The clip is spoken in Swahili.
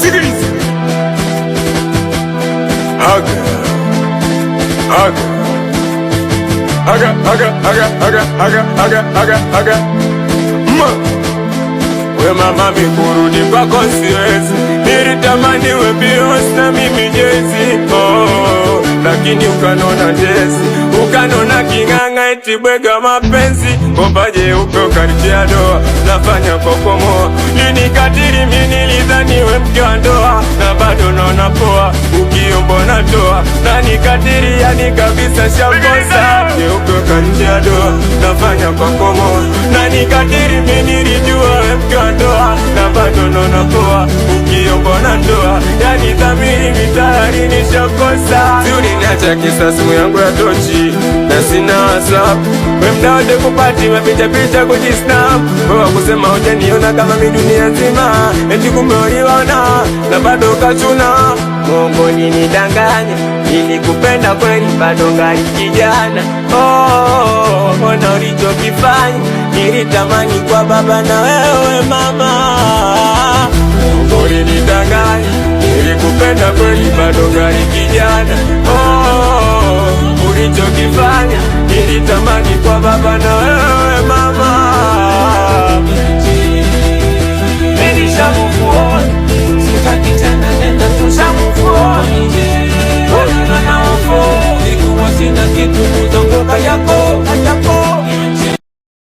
sikiliza. Aga we mama, mikurudi kwako siwezi, nilitamani we Beyonce na mimi Jay-Z, lakini ukanona Jesse, ukanona king'ang'a eti bwega mapenzi, kopaje upe ukanitia doa, nafanya kokomoa, linikatiri mimi nilidhani we mke wa ndoa, na bado naona poa, ukiombo natoa, na nikatiri yani kabisa shambosa, upe ukanitia doa, nafanya kokomoa, na nikatiri mimi nilijua we mke wa ndoa, na bado naona poa, ukiombo natoa, yani dhamiri mitayari nishakosa. Uliniacha kisa simu yangu ya tochi na sina WhatsApp, we mda wote kupati mapicha picha kujisnap, wewe kusema hujaniona kama mi dunia nzima, eti kumbe uliona na bado kachuna. Mungu nidanganya, nilikupenda kweli bado ngali kijana. Ona ulichokifanya, nilitamani kwa baba na wewe mama. Mungu nidanganya, nilikupenda kweli bado ngali kijana. Ulichokifanya, nilitamani kwa baba na wewe mama.